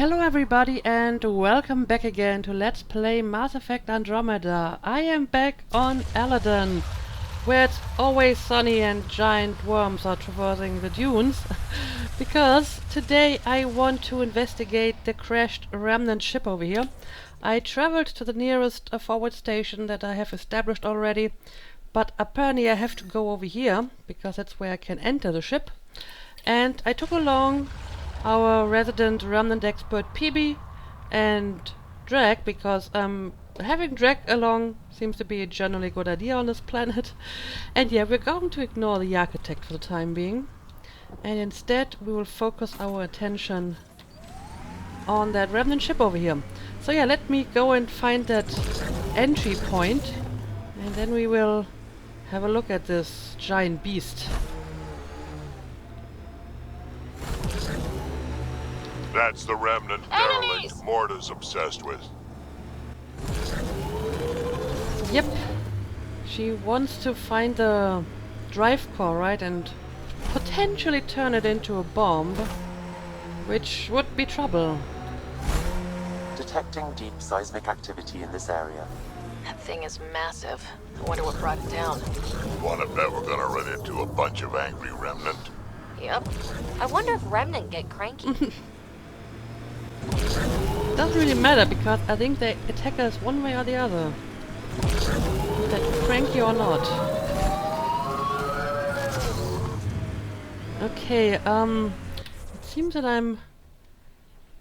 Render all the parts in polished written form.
Hello everybody and welcome back again to Let's Play Mass Effect Andromeda. I am back on Aladdin, where it's always sunny and giant worms are traversing the dunes. Because today I want to investigate the crashed Remnant ship over here. I traveled to the nearest forward station that I have established already, but apparently I have to go over here, because that's where I can enter the ship. And I took along our resident Remnant expert PB and Drag, because having Drag along seems to be a generally good idea on this planet. And yeah, we're going to ignore the architect for the time being, and instead we will focus our attention on that Remnant ship over here. So yeah, let me go and find that entry point, and then we will have a look at this giant beast. That's the Remnant derelict Morta's obsessed with. Yep. She wants to find the drive core, right? And potentially turn it into a bomb, which would be trouble. Detecting deep seismic activity in this area. That thing is massive. I wonder what brought it down. Wanna bet we're gonna run into a bunch of angry Remnant? Yep. I wonder if Remnant get cranky. Doesn't really matter, because I think they attack us one way or the other. Is that cranky or not? Okay, it seems that I'm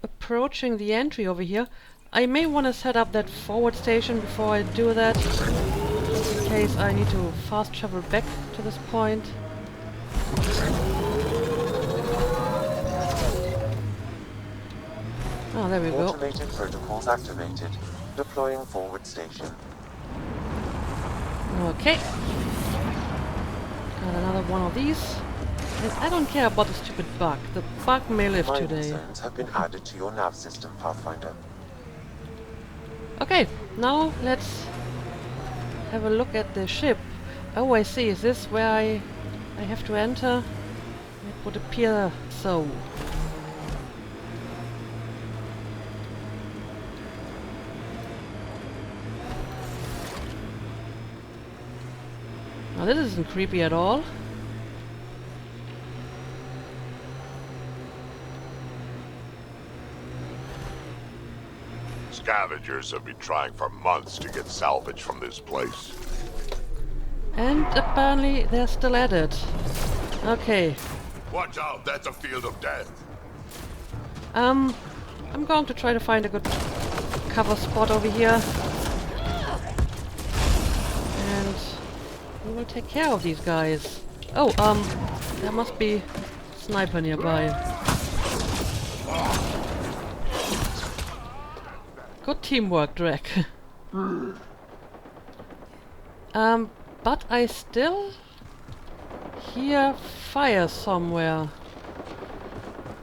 approaching the entry over here. I may want to set up that forward station before I do that, just in case I need to fast travel back to this point. Oh, there we go. Automated protocols activated. Deploying forward station. Okay. Got another one of these. And I don't care about the stupid bug. The bug may live Mining today. zones have been added to your nav system, Pathfinder. Okay, now let's have a look at the ship. Oh, I see. Is this where I have to enter? It would appear so. Now this isn't creepy at all. Scavengers have been trying for months to get salvage from this place. And apparently they're still at it. Okay. Watch out, that's a field of death. I'm going to try to find a good cover spot over here. And we will take care of these guys. Oh, there must be a sniper nearby. Good teamwork, Drek. But I still hear fire somewhere.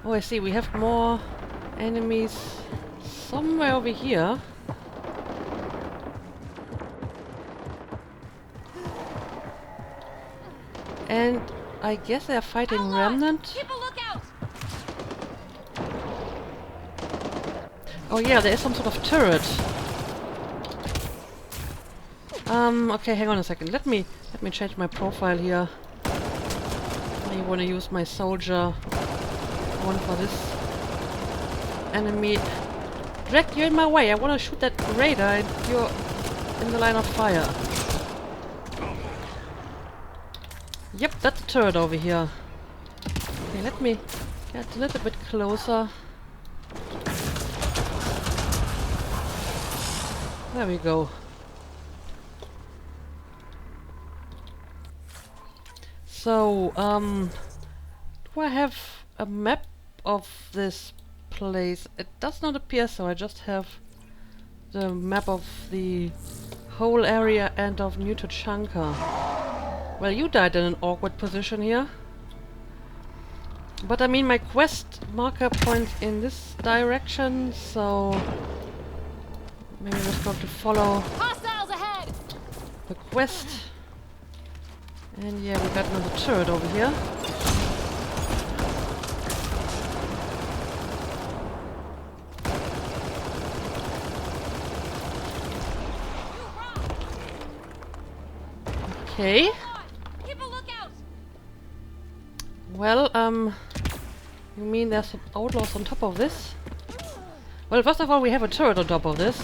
Oh, I see. We have more enemies somewhere over here. And I guess they're fighting Remnant. Keep a lookout! Oh yeah, there is some sort of turret. Okay, hang on a second. Let me change my profile here. I want to use my soldier one for this enemy. Drag, you're in my way. I want to shoot that radar and you're in the line of fire. Yep, that's a turret over here. Okay, let me get a little bit closer. There we go. So, do I have a map of this place? It does not appear so. I just have the map of the whole area and of New Tuchanka. Well, you died in an awkward position here. But I mean, my quest marker points in this direction, so maybe we're just going to follow Hostiles ahead! the quest. And yeah, we got another turret over here. Okay. Keep a lookout. Well, you mean there's some outlaws on top of this? Well, first of all, we have a turret on top of this.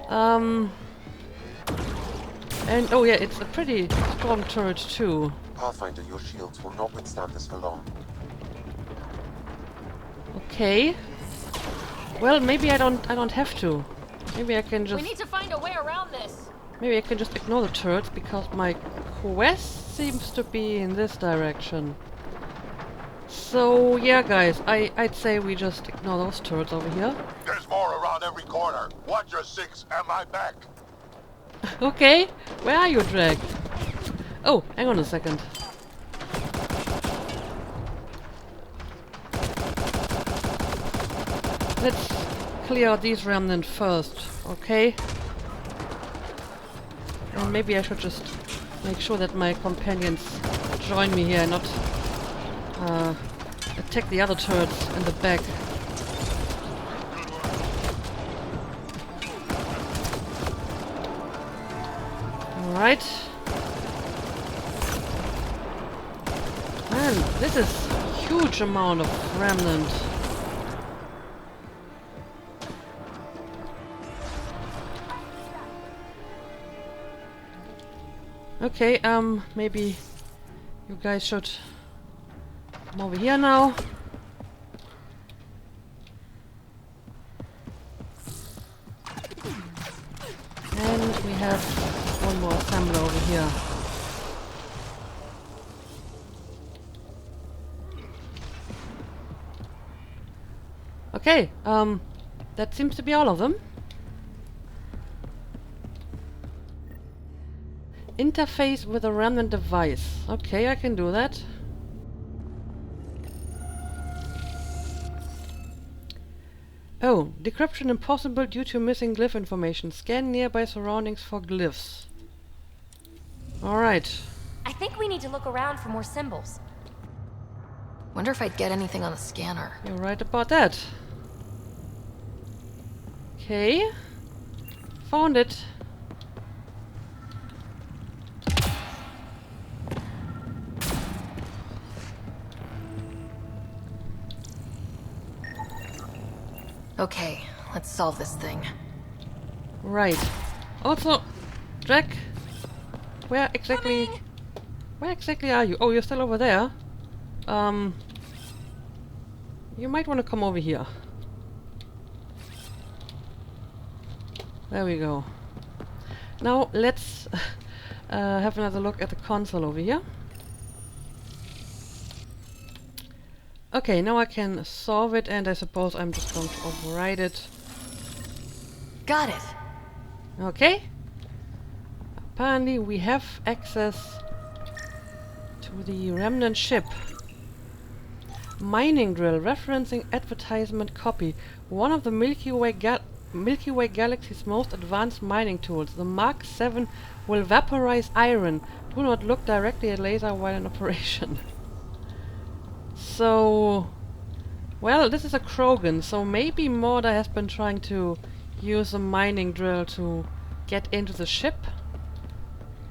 And oh yeah, it's a pretty strong turret too. Pathfinder, your shields will not withstand this for long. Okay. Well, maybe I don't have to. Maybe I can We just need to find a way around this. maybe I can just ignore the turrets because my quest seems to be in this direction. So yeah, guys, I'd say we just ignore those turrets over here. There's more around every corner. Watch your six and my back. Okay, where are you, Drag? Oh, hang on a second. Let's clear out these remnant first, okay? And maybe I should just make sure that my companions join me here and not attack the other turrets in the back. Alright. Man, this is a huge amount of remnant. Okay, maybe you guys should come over here now. And we have one more assembler over here. Okay, that seems to be all of them. Interface with a remnant device. Okay, I can do that. Oh, decryption impossible due to missing glyph information. Scan nearby surroundings for glyphs. Alright. I think we need to look around for more symbols. Wonder if I'd get anything on the scanner. You're right about that. Okay. Found it. Okay, let's solve this thing. Right. Also, Jack, where exactly are you? Oh, you're still over there. You might want to come over here. There we go. Now let's have another look at the console over here. Okay, now I can solve it, and I suppose I'm just going to override it. Got it! Okay. Apparently we have access to the Remnant ship. Mining drill, referencing advertisement copy. One of the Milky Way Galaxy's most advanced mining tools. The Mark 7 will vaporize iron. Do not look directly at laser while in operation. So, well, this is a Krogan, so maybe Morda has been trying to use a mining drill to get into the ship.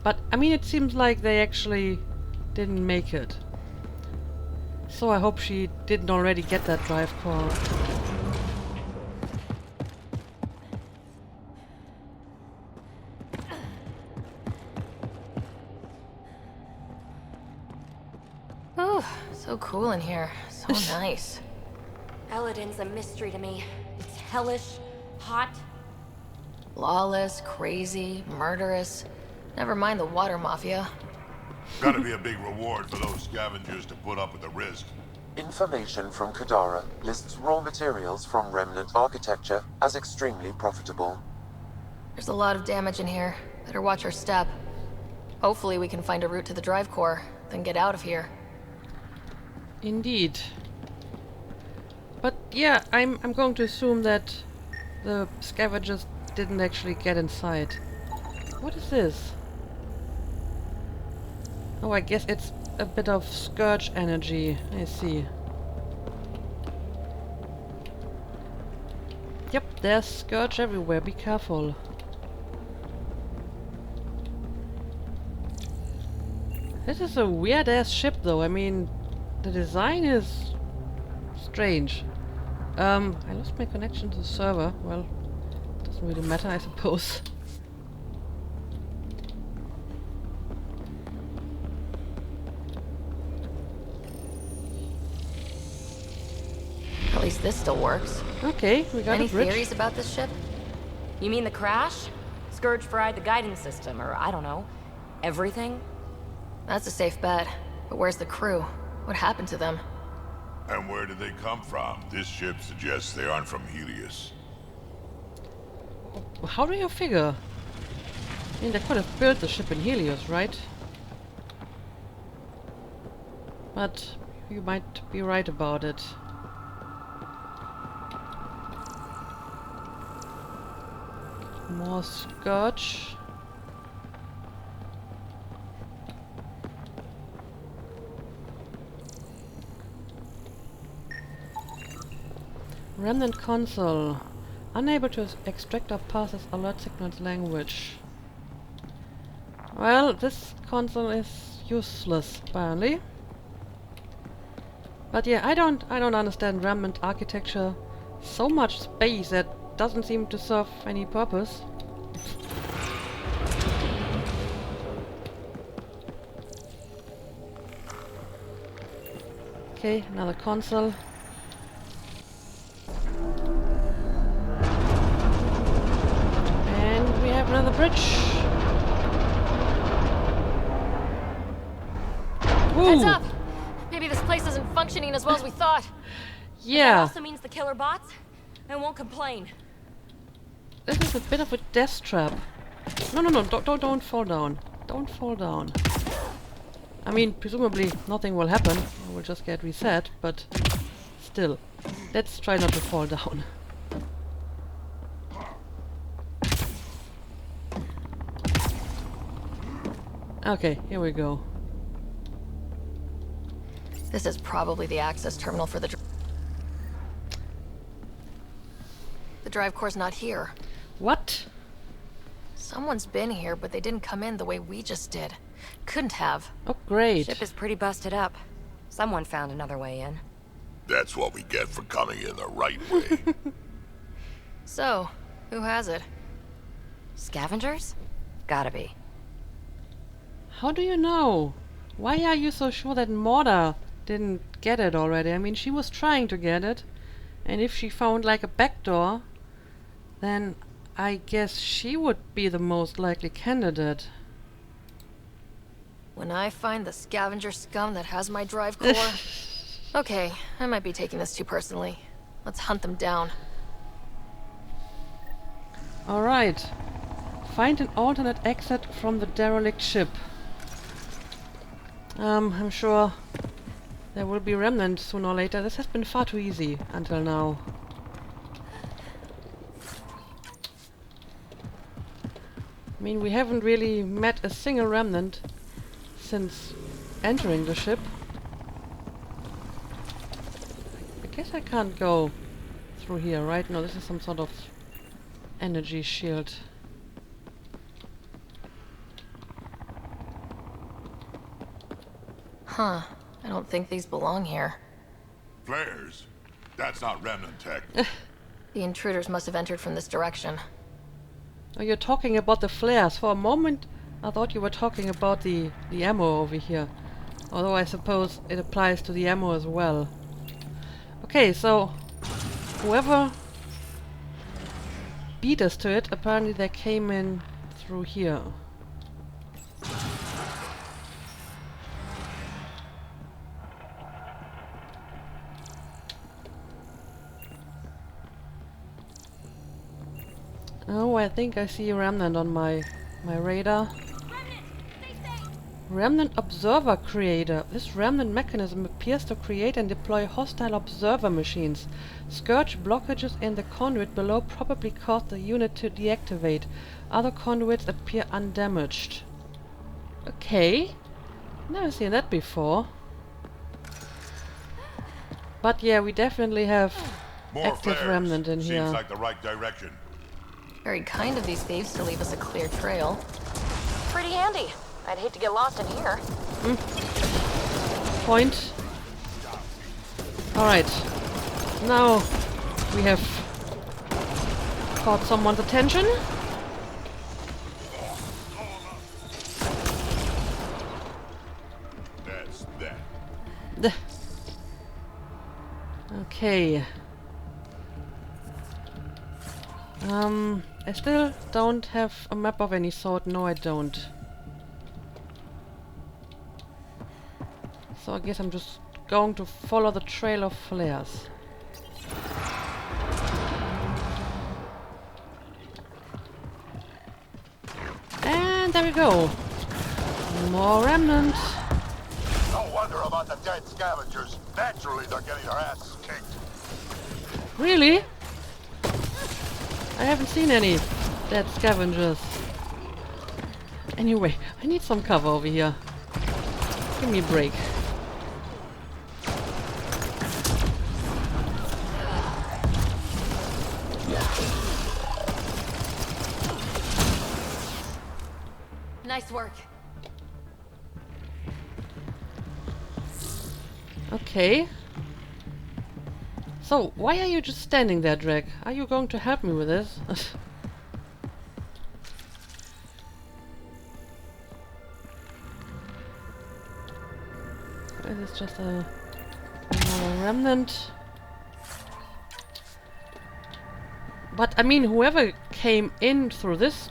But, I mean, it seems like they actually didn't make it. So I hope she didn't already get that drive core. Ooh, so cool in here. So nice. Eladin's a mystery to me. It's hellish, hot. Lawless, crazy, murderous. Never mind the water mafia. Gotta be a big reward for those scavengers to put up with the risk. Information from Kadara lists raw materials from Remnant architecture as extremely profitable. There's a lot of damage in here. Better watch our step. Hopefully we can find a route to the drive core, then get out of here. Indeed. But yeah, I'm going to assume that the scavengers didn't actually get inside. What is this? Oh, I guess it's a bit of scourge energy. I see. Yep, there's scourge everywhere. Be careful. This is a weird-ass ship, though. I mean, the design is strange. I lost my connection to the server. Well, doesn't really matter, I suppose. At least this still works. Okay, we got Any a bridge. theories about this ship? You mean the crash? Scourge fried the guidance system, or I don't know, everything? That's a safe bet. But where's the crew? What happened to them? And where did they come from? This ship suggests they aren't from Helios. How do you figure? I mean, they could have built the ship in Helios, right? But you might be right about it. More Scourge. Remnant console. Unable to extract or process alert signals language. Well, this console is useless, apparently. But yeah, I don't understand Remnant architecture. So much space that doesn't seem to serve any purpose. Okay, another console. And we have another bridge. Heads Ooh. up! Maybe this place isn't functioning as well as we thought. That Yeah, also means the killer bots? I won't complain. this is a bit of a death trap. No, don't fall down. Don't fall down. I mean, presumably nothing will happen. I will just get reset, but still. Let's try not to fall down. Okay, here we go. This is probably the access terminal for the drive core's not here. What? Someone's been here, but they didn't come in the way we just did. Couldn't have. Oh, great. Ship is pretty busted up. Someone found another way in. That's what we get for coming in the right way. So, who has it? Scavengers? Gotta be. How do you know? Why are you so sure that Morda didn't get it already? I mean, she was trying to get it. And if she found like a backdoor, then I guess she would be the most likely candidate. When I find the scavenger scum that has my drive core... Okay, I might be taking this too personally. Let's hunt them down. Alright. Find an alternate exit from the derelict ship. I'm sure there will be Remnant sooner or later. This has been far too easy until now. I mean, we haven't really met a single Remnant since entering the ship. I guess I can't go through here, right? No, this is some sort of energy shield. Huh. I don't think these belong here. Flares? That's not Remnant tech. The intruders must have entered from this direction. Oh, you're talking about the flares. For a moment, I thought you were talking about the ammo over here. Although I suppose it applies to the ammo as well. Okay, so whoever beat us to it, apparently they came in through here. Oh, I think I see a Remnant on my radar. Remnant Observer Creator. This Remnant mechanism appears to create and deploy hostile observer machines. Scourge blockages in the conduit below probably caused the unit to deactivate. Other conduits appear undamaged. Okay. Never seen that before. But yeah, we definitely have More active flares. Remnant in here. Seems like the right direction. Very kind of these thieves to leave us a clear trail. Pretty handy. I'd hate to get lost in here. Point. Alright. Now we have caught someone's attention. That's that. Okay. I still don't have a map of any sort. No, I don't. So I guess I'm just going to follow the trail of flares. And there we go. More remnant. No wonder about the dead scavengers. Naturally, they're getting their asses kicked. Really? I haven't seen any dead scavengers. Anyway, I need some cover over here. Give me a break. Nice work. Okay. So, why are you just standing there, Drake? Are you going to help me with this? Is this just a normal remnant? But, I mean, whoever came in through this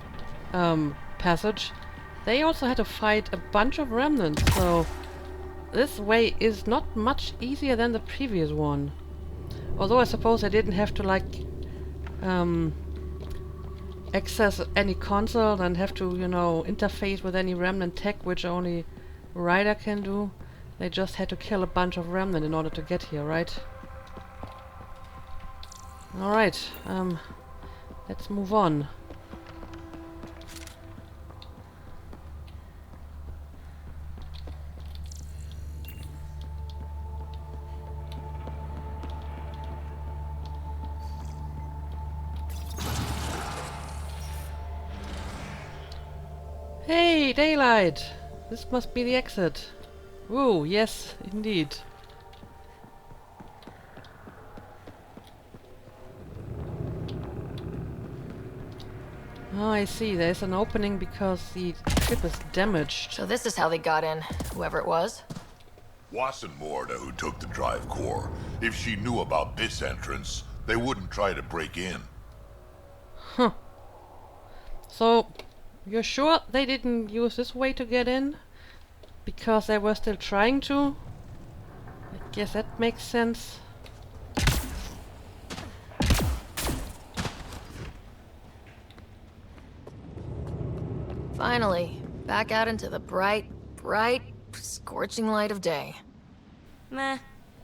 passage, they also had to fight a bunch of remnants, so this way is not much easier than the previous one. Although I suppose I didn't have to, like, access any console and have to, you know, interface with any remnant tech, which only Ryder can do. They just had to kill a bunch of remnant in order to get here, right? Alright, let's move on. Hey, daylight! This must be the exit. Woo, yes, indeed. Oh, I see. There's an opening because the ship is damaged. So this is how they got in, whoever it was. Wasn't Morda who took the drive core. If she knew about this entrance, they wouldn't try to break in. Huh. So, you're sure they didn't use this way to get in? Because they were still trying to? I guess that makes sense. Finally, back out into the bright, scorching light of day. Meh.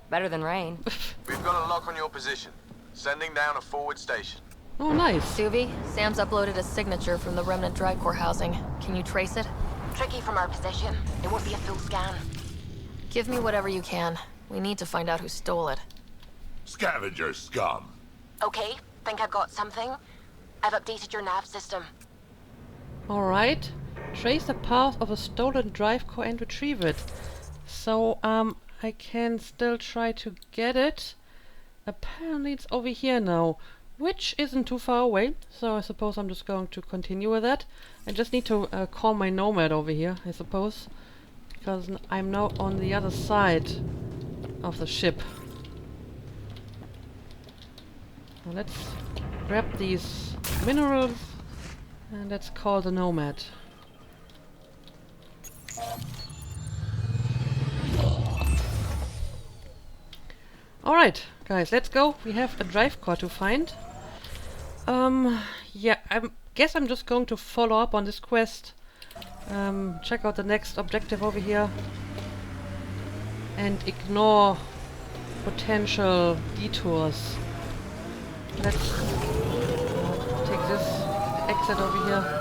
Better than rain. We've got a lock on your position. Sending down a forward station. Oh, nice. Suvi, Sam's uploaded a signature from the Remnant drive core housing. Can you trace it? Tricky from our position. It won't be a full scan. Give me whatever you can. We need to find out who stole it. Scavenger scum. Okay, think I've got something. I've updated your nav system. Alright. Trace the path of a stolen drive core and retrieve it. So, I can still try to get it. Apparently it's over here now, which isn't too far away, so I suppose I'm just going to continue with that. I just need to call my nomad over here, I suppose, because I'm now on the other side of the ship. Now let's grab these minerals and let's call the nomad. Alright, guys, let's go. We have a drive core to find. Yeah, I guess I'm just going to follow up on this quest. Check out the next objective over here. And ignore potential detours. Let's take this exit over here.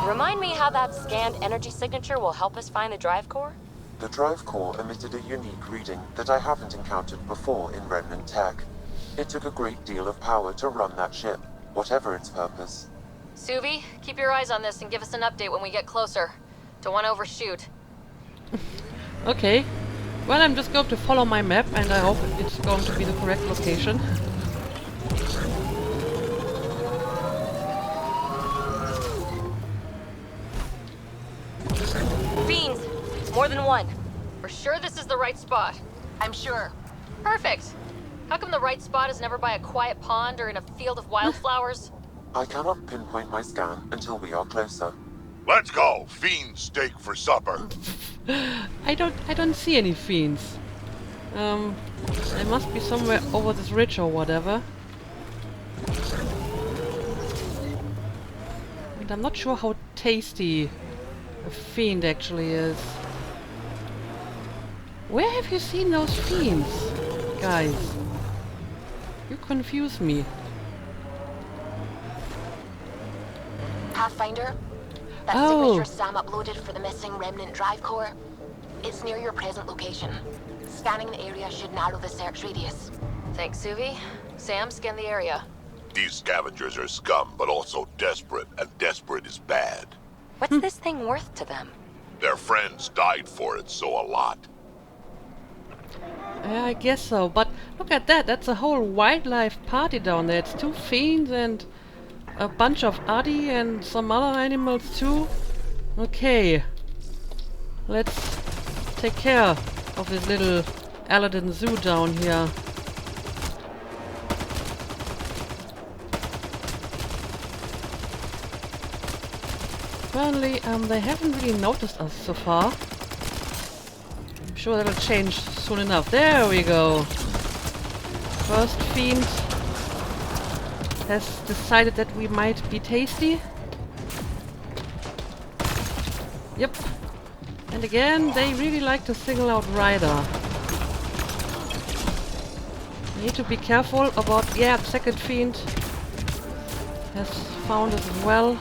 Remind me how that scanned energy signature will help us find the drive core? The drive core emitted a unique reading that I haven't encountered before in Remnant tech. It took a great deal of power to run that ship, whatever its purpose. Suvi, keep your eyes on this and give us an update when we get closer. Don't want to overshoot. Okay. Well, I'm just going to follow my map, and I hope it's going to be the correct location. Fiends! More than one. We're sure this is the right spot. I'm sure. Perfect. How come the right spot is never by a quiet pond or in a field of wildflowers? I cannot pinpoint my scan until we are closer. Let's go! Fiend steak for supper. I don't see any fiends. They must be somewhere over this ridge or whatever. And I'm not sure how tasty a fiend actually is. Where have you seen those fiends, guys? You confuse me. Pathfinder? That Oh. signature Sam uploaded for the missing Remnant drive core? It's near your present location. Scanning the area should narrow the search radius. Thanks, Suvi. Sam, scan the area. These scavengers are scum, but also desperate, and desperate is bad. What's this thing worth to them? Their friends died for it, so a lot. Yeah, I guess so, but look at that, that's a whole wildlife party down there. It's 2 fiends and a bunch of Addy and some other animals too. Okay. Let's take care of this little Aladdin zoo down here. Apparently, they haven't really noticed us so far. I'm sure that'll change soon enough. There we go. First fiend has decided that we might be tasty. Yep. And again, they really like to single out Ryder. Need to be careful about... Yeah, the second fiend has found us as well.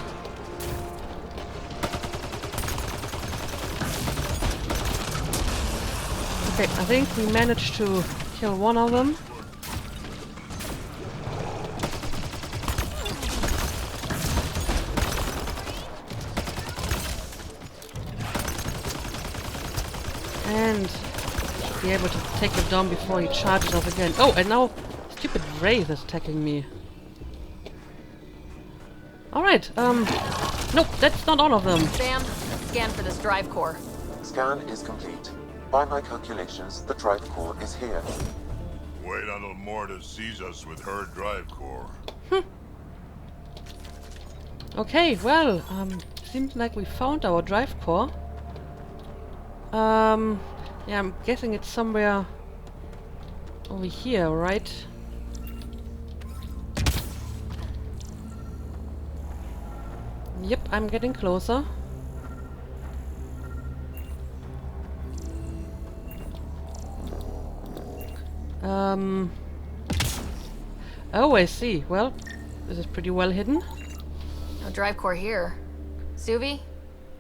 Okay, I think we managed to kill one of them. And should be able to take him down before he charges us again. Oh, and now stupid Wraith is attacking me. Alright, nope, that's not all of them. Sam, scan for this drive core. Scan is complete. By my calculations, the drive core is here. Wait until Morta sees us with her drive core. Okay, well, seems like we found our drive core. Yeah, I'm guessing it's somewhere over here, right? Yep, I'm getting closer. Oh, I see. Well, this is pretty well hidden. No drive core here. Suvi?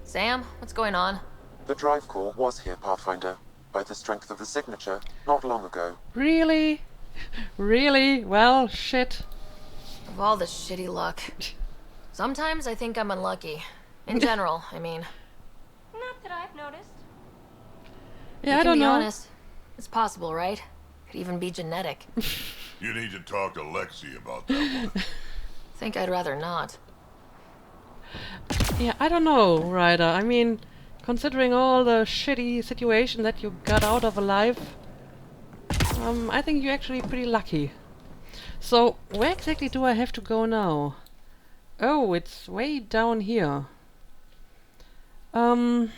Sam, what's going on? The drive core was here, Pathfinder, by the strength of the signature, not long ago. Really? Really? Well, shit. Of all this shitty luck. Sometimes I think I'm unlucky. In general, I mean. Not that I've noticed. Yeah, We I can don't be know. honest. It's possible, right? Could even be genetic. You need to talk to Lexi about that one. Think I'd rather not. Yeah, I don't know, Ryder. I mean, considering all the shitty situation that you got out of alive, I think you're actually pretty lucky. So, where exactly do I have to go now? Oh, it's way down here. Yeah,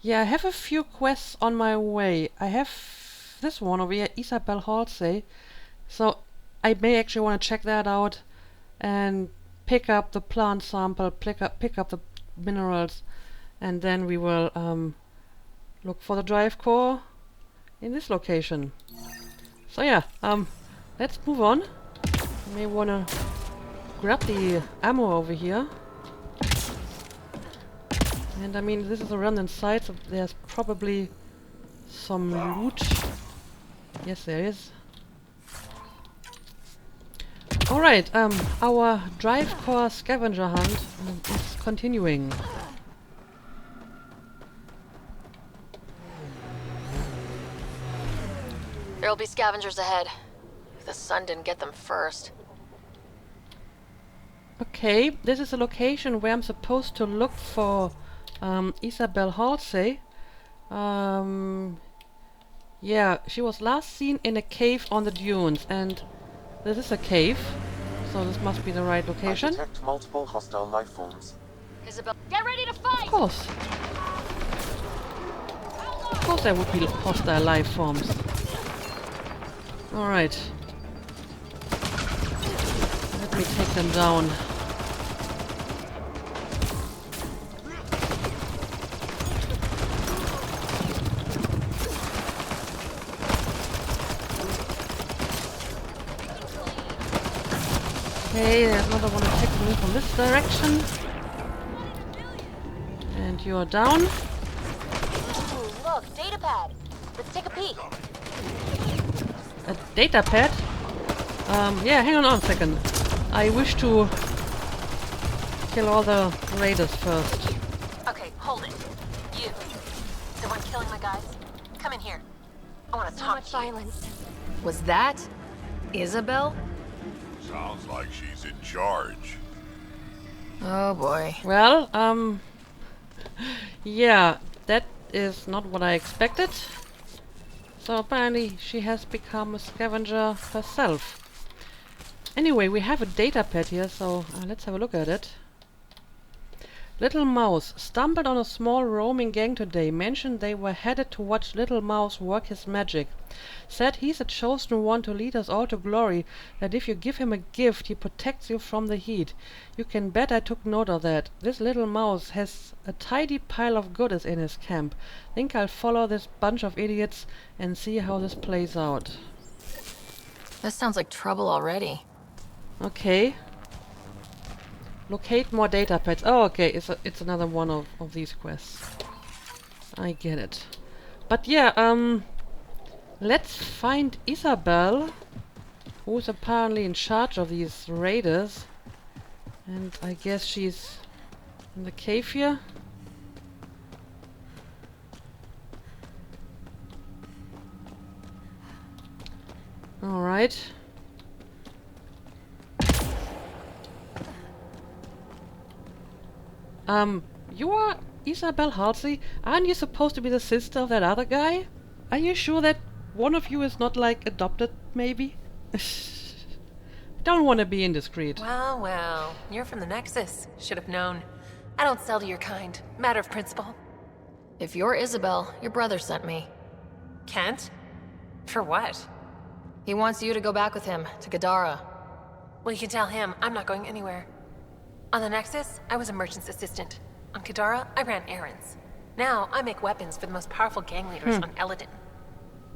I have a few quests on my way. I have this one over here, Isabel Halsey. So, I may actually want to check that out and pick up the plant sample, pick up the minerals, and then we will look for the drive core in this location. So yeah, let's move on. May wanna grab the ammo over here. And I mean, this is a Remnant site, so there's probably some loot. Yes, there is. Alright, our drive core scavenger hunt is continuing. There'll be scavengers ahead. If the sun didn't get them first. Okay, this is a location where I'm supposed to look for Isabel Halsey. Yeah, she was last seen in a cave on the dunes, and this is a cave, so this must be the right I location. detect multiple hostile life forms. Isabel, get ready to fight! Of course. Of course there would be hostile life forms. Alright. Let me take them down. Okay, there's another one attacking me from this direction. And you're down. Ooh, look, data pad. Let's take a peek. A data pad? Yeah, hang on a second. I wish to kill all the raiders first. Okay, hold it. You. The one killing my guys? Come in here. I want to talk to you. Violence. Was that Isabel? Sounds like she's in charge. Oh boy. Well, yeah, that is not what I expected. So apparently she has become a scavenger herself. Anyway, we have a data pad here, so let's have a look at it. Little Mouse stumbled on a small roaming gang today. Mentioned they were headed to watch Little Mouse work his magic. Said he's a chosen one to lead us all to glory. That if you give him a gift, he protects you from the heat. You can bet I took note of that. This Little Mouse has a tidy pile of goodies in his camp. Think I'll follow this bunch of idiots and see how this plays out. This sounds like trouble already. Okay. Locate more data pads. Oh, okay, it's another one of these quests. I get it. But yeah, let's find Isabel, who's apparently in charge of these raiders. And I guess she's in the cave here. Alright. You are Isabel Halsey? Aren't you supposed to be the sister of that other guy? Are you sure that one of you is not, like, adopted, maybe? I don't want to be indiscreet. Well, well, you're from the Nexus. Should have known. I don't sell to your kind. Matter of principle. If you're Isabel, your brother sent me. Kent? For what? He wants you to go back with him to Gadara. Well, you can tell him I'm not going anywhere. On the Nexus, I was a merchant's assistant. On Kadara, I ran errands. Now, I make weapons for the most powerful gang leaders on Eladin.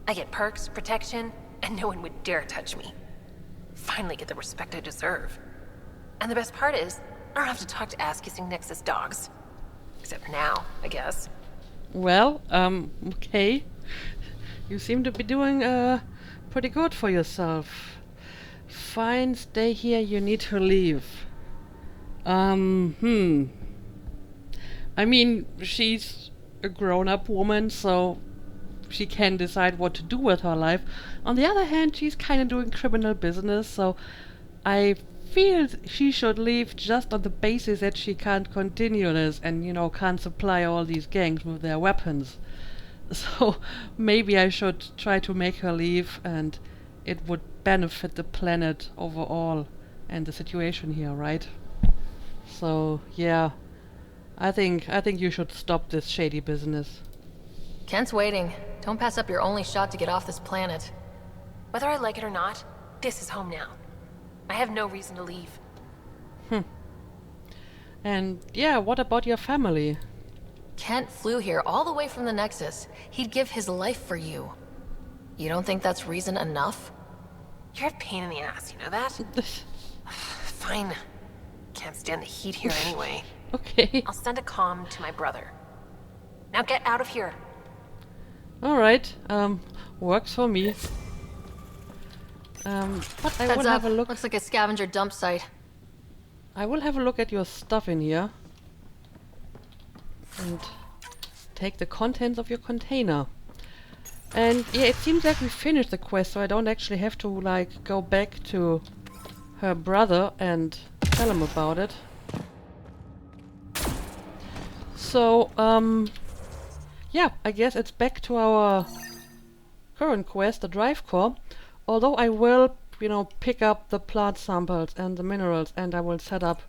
I get perks, protection, and no one would dare touch me. Finally get the respect I deserve. And the best part is, I don't have to talk to ass-kissing Nexus dogs. Except now, I guess. Well, okay. You seem to be doing, pretty good for yourself. Fine, stay here, you need to leave. I mean, she's a grown-up woman, so she can decide what to do with her life. On the other hand, she's kind of doing criminal business, so I feel she should leave just on the basis that she can't continue this and, you know, can't supply all these gangs with their weapons. So maybe I should try to make her leave, and it would benefit the planet overall and the situation here, right? So yeah, I think you should stop this shady business. Kent's waiting. Don't pass up your only shot to get off this planet. Whether I like it or not, this is home now. I have no reason to leave. And yeah, what about your family? Kent flew here all the way from the Nexus. He'd give his life for you. You don't think that's reason enough? You're a pain in the ass, you know that? Fine. can't stand the heat here anyway. Okay. I'll send a comm to my brother. Now get out of here. Alright. Works for me. But I will Heads up. have a look. Looks like a scavenger dump site. I will have a look at your stuff in here. And take the contents of your container. And yeah, it seems like we finished the quest, so I don't actually have to like go back to her brother and tell him about it. So, yeah, I guess it's back to our current quest, the drive core. Although I will, you know, pick up the plant samples and the minerals, and I will set up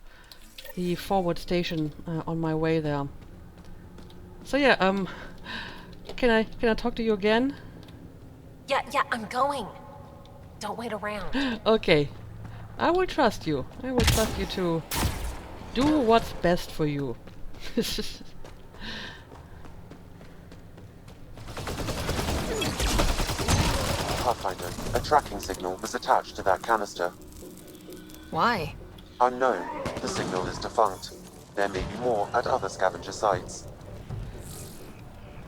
the forward station on my way there. So yeah, can I talk to you again? Yeah, I'm going. Don't wait around. Okay, I will trust you. I will trust you to do what's best for you. Pathfinder, a tracking signal was attached to that canister. Why? Unknown. The signal is defunct. There may be more at other scavenger sites.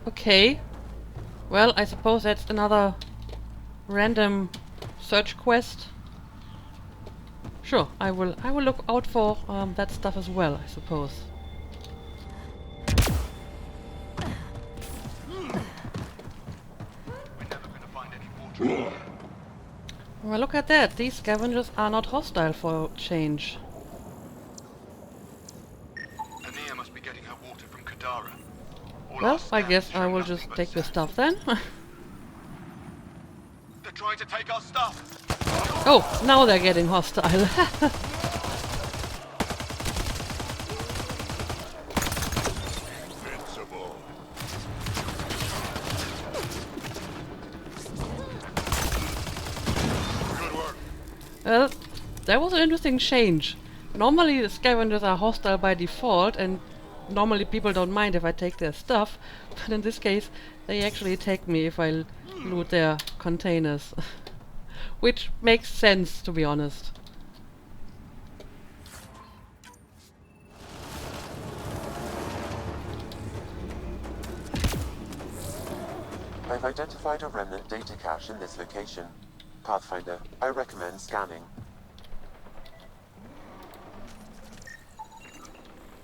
Okay. Well, I suppose that's another random search quest. Sure, I will look out for that stuff as well, I suppose. Well, look at that. These scavengers are not hostile for a change. Ania must be getting her water from Kadara. All Well, our I scans guess show I will nothing just but take your sand. stuff then. They're trying to take our stuff. Oh, now they're getting hostile. Invincible. Good work. Well, that was an interesting change. Normally the scavengers are hostile by default, and normally people don't mind if I take their stuff, but in this case they actually attack me if I loot their containers. Which makes sense, to be honest. I've identified a remnant data cache in this location. Pathfinder, I recommend scanning.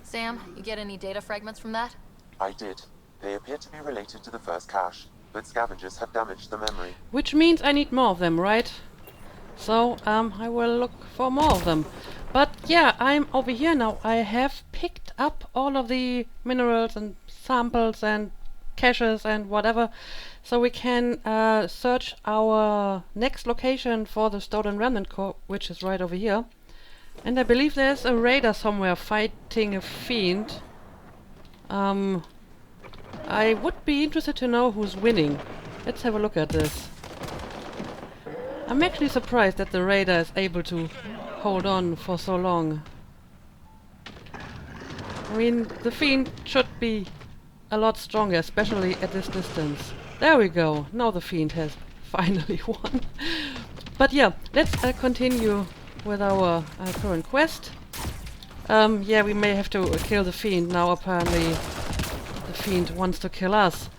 Sam, you get any data fragments from that? I did. They appear to be related to the first cache, but scavengers have damaged the memory. Which means I need more of them, right? So, I will look for more of them. But yeah, I'm over here now. I have picked up all of the minerals and samples and caches and whatever, so we can search our next location for the stolen remnant core, which is right over here. And I believe there's a raider somewhere fighting a fiend. I would be interested to know who's winning. Let's have a look at this. I'm actually surprised that the raider is able to hold on for so long. I mean, the fiend should be a lot stronger, especially at this distance. There we go. Now the fiend has finally won. But yeah, let's continue with our current quest. Yeah, we may have to kill the fiend now. Apparently, the fiend wants to kill us.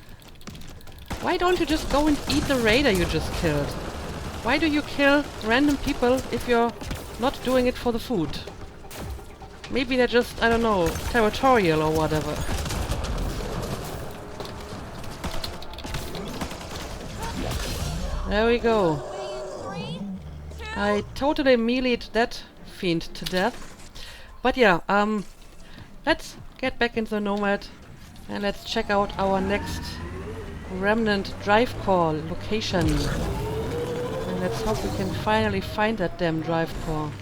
Why don't you just go and eat the raider you just killed? Why do you kill random people if you're not doing it for the food? Maybe they're just, I don't know, territorial or whatever. There we go. I totally meleeed that fiend to death. But yeah, let's get back into the Nomad and let's check out our next Remnant drive core location. And let's hope we can finally find that damn drive core.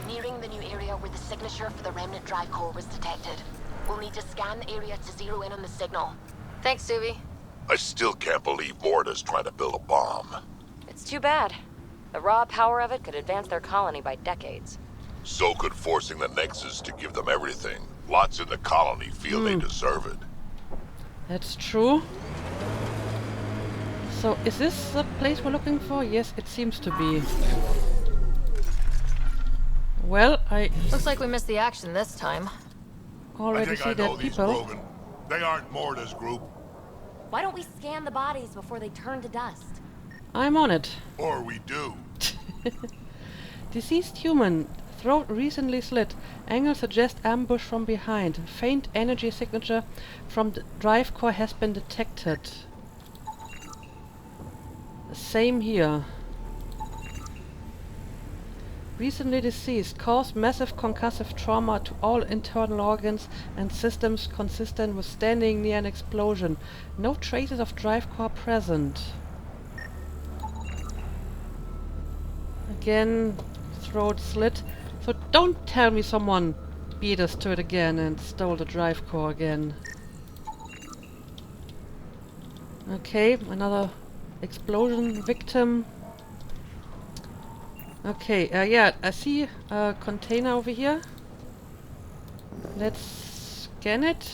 Nearing the new area where the signature for the Remnant drive core was detected. We'll need to scan the area to zero in on the signal. Thanks, Subi. I still can't believe Morta's trying to build a bomb. It's too bad. The raw power of it could advance their colony by decades. So could forcing the Nexus to give them everything. Lots in the colony feel they deserve it. That's true. So, is this the place we're looking for? Yes, it seems to be. Well, I Looks like we missed the action this time. I already think see I know dead these people. Krogan. They aren't Morta's group. Why don't we scan the bodies before they turn to dust? I'm on it. Or we do. Deceased human. Throat recently slit. Angle suggests ambush from behind. Faint energy signature from the drive core has been detected. Same here. Recently deceased. Caused massive concussive trauma to all internal organs and systems consistent with standing near an explosion. No traces of drive core present. Again, throat slit. So don't tell me someone beat us to it again and stole the drive core again. Okay, another explosion victim. Okay, yeah, I see a container over here. Let's scan it.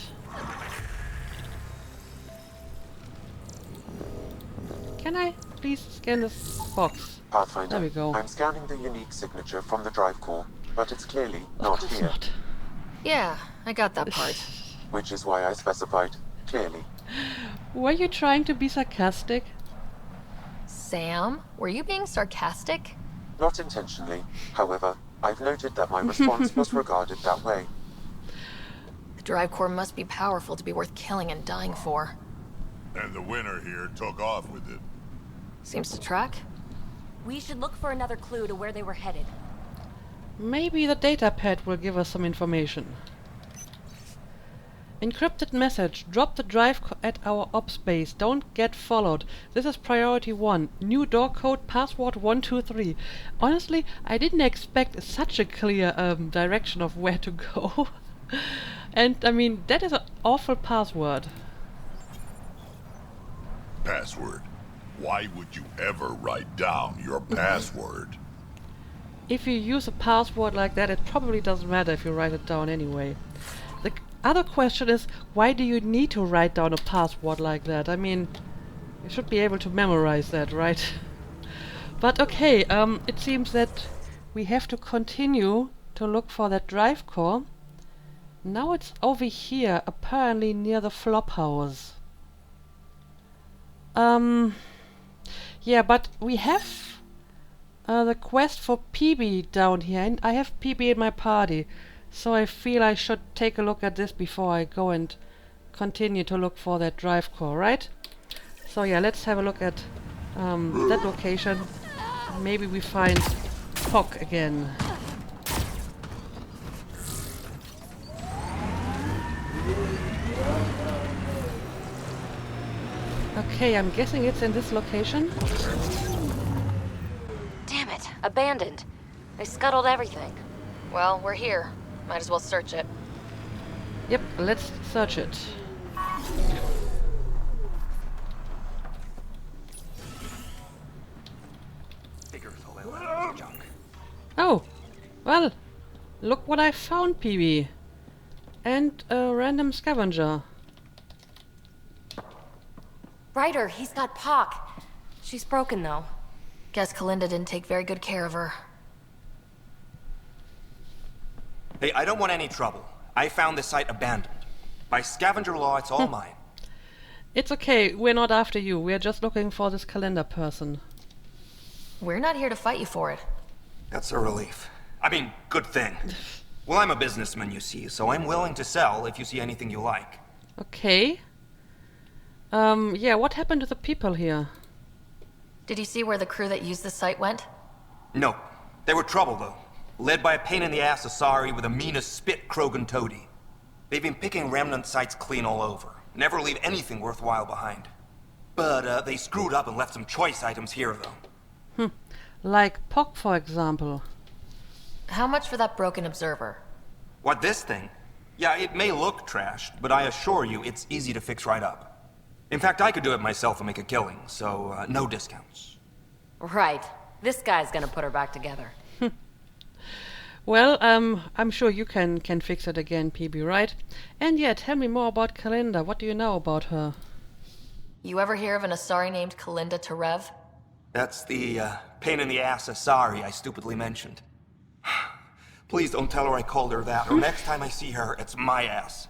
Can I please scan this box? Pathfinder, There we go. I'm scanning the unique signature from the drive core, but it's clearly Of not course here. not. Yeah, I got that part. Which is why I specified clearly. Were you trying to be sarcastic? Sam, were you being sarcastic? Not intentionally. However, I've noted that my response was regarded that way. The drive core must be powerful to be worth killing and dying for. And the winner here took off with it. Seems to track. We should look for another clue to where they were headed. Maybe the data pad will give us some information. Encrypted message. Drop the drive at our ops base. Don't get followed. This is priority 1. New door code password 123. Honestly, I didn't expect such a clear direction of where to go. And I mean, that is an awful password. Password. Why would you ever write down your password? If you use a password like that, it probably doesn't matter if you write it down anyway. The other question is, why do you need to write down a password like that? I mean, you should be able to memorize that, right? But okay, it seems that we have to continue to look for that drive core. Now it's over here, apparently near the flop house. Yeah, but we have the quest for PB down here, and I have PB in my party, so I feel I should take a look at this before I go and continue to look for that drive core, right? So yeah, let's have a look at that location. Maybe we find Pock again. Okay, I'm guessing it's in this location. Damn it, abandoned. They scuttled everything. Well, we're here. Might as well search it. Yep, let's search it. Oh, well, look what I found, PB. And a random scavenger. Ryder, he's got Pock. She's broken though. Guess Kalinda didn't take very good care of her. Hey, I don't want any trouble. I found the site abandoned. By scavenger law, it's all mine. It's okay, we're not after you. We're just looking for this calendar person. We're not here to fight you for it. That's a relief. I mean, good thing. Well, I'm a businessman, you see, so I'm willing to sell if you see anything you like. Okay. Yeah, what happened to the people here? Did you see where the crew that used the site went? No. They were trouble, though. Led by a pain-in-the-ass Asari with a mean as spit Krogan toady. They've been picking Remnant sites clean all over. Never leave anything worthwhile behind. But, they screwed up and left some choice items here, though. Like Pock, for example. How much for that broken observer? What, this thing? Yeah, it may look trashed, but I assure you it's easy to fix right up. In fact, I could do it myself and make a killing, so no discounts. Right. This guy's gonna put her back together. Well, I'm sure you can fix it again, PB, right? And yeah, tell me more about Kalinda. What do you know about her? You ever hear of an Asari named Kalinda Terev? That's the pain-in-the-ass Asari I stupidly mentioned. Please don't tell her I called her that, or next time I see her, it's my ass.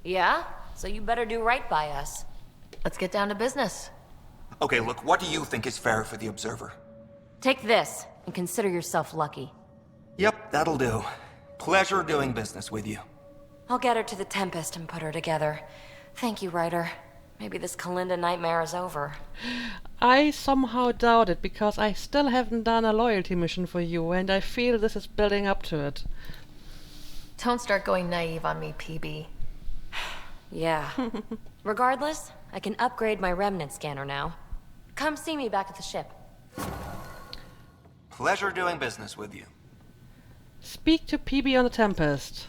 Yeah? So you better do right by us. Let's get down to business. Okay, look, what do you think is fair for the Observer? Take this, and consider yourself lucky. Yep, that'll do. Pleasure doing business with you. I'll get her to the Tempest and put her together. Thank you, Ryder. Maybe this Kalinda nightmare is over. I somehow doubt it, because I still haven't done a loyalty mission for you, and I feel this is building up to it. Don't start going naive on me, PB. Yeah. Regardless, I can upgrade my Remnant scanner now. Come see me back at the ship. Pleasure doing business with you. Speak to PB on the Tempest.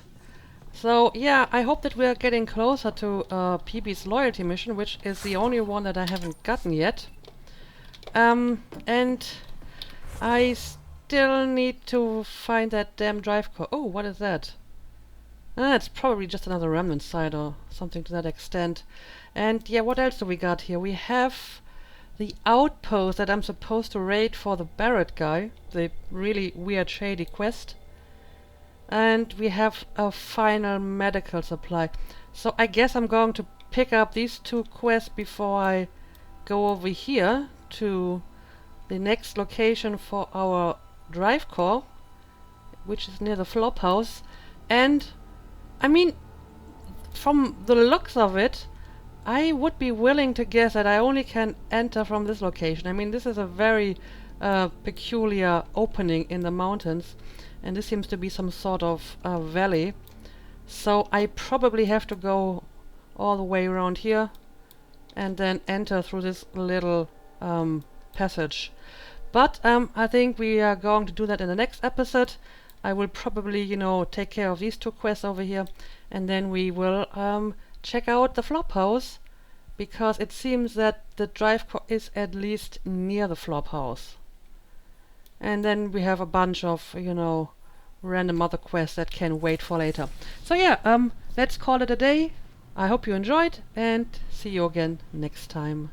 So, yeah, I hope that we're getting closer to PB's loyalty mission, which is the only one that I haven't gotten yet. And I still need to find that damn drive core. Oh, what is that? It's probably just another Remnant site or something to that extent. And yeah, what else do we got here? We have the outpost that I'm supposed to raid for the Barrett guy, the really weird shady quest. And we have a final medical supply. So I guess I'm going to pick up these two quests before I go over here to the next location for our drive core, which is near the flop house. And I mean, from the looks of it, I would be willing to guess that I only can enter from this location. I mean, this is a very peculiar opening in the mountains, and this seems to be some sort of valley. So I probably have to go all the way around here and then enter through this little passage. But I think we are going to do that in the next episode. I will probably, you know, take care of these two quests over here, and then we will check out the flop house, because it seems that the drive core is at least near the flop house. And then we have a bunch of, you know, random other quests that can wait for later. So yeah, let's call it a day. I hope you enjoyed, and see you again next time.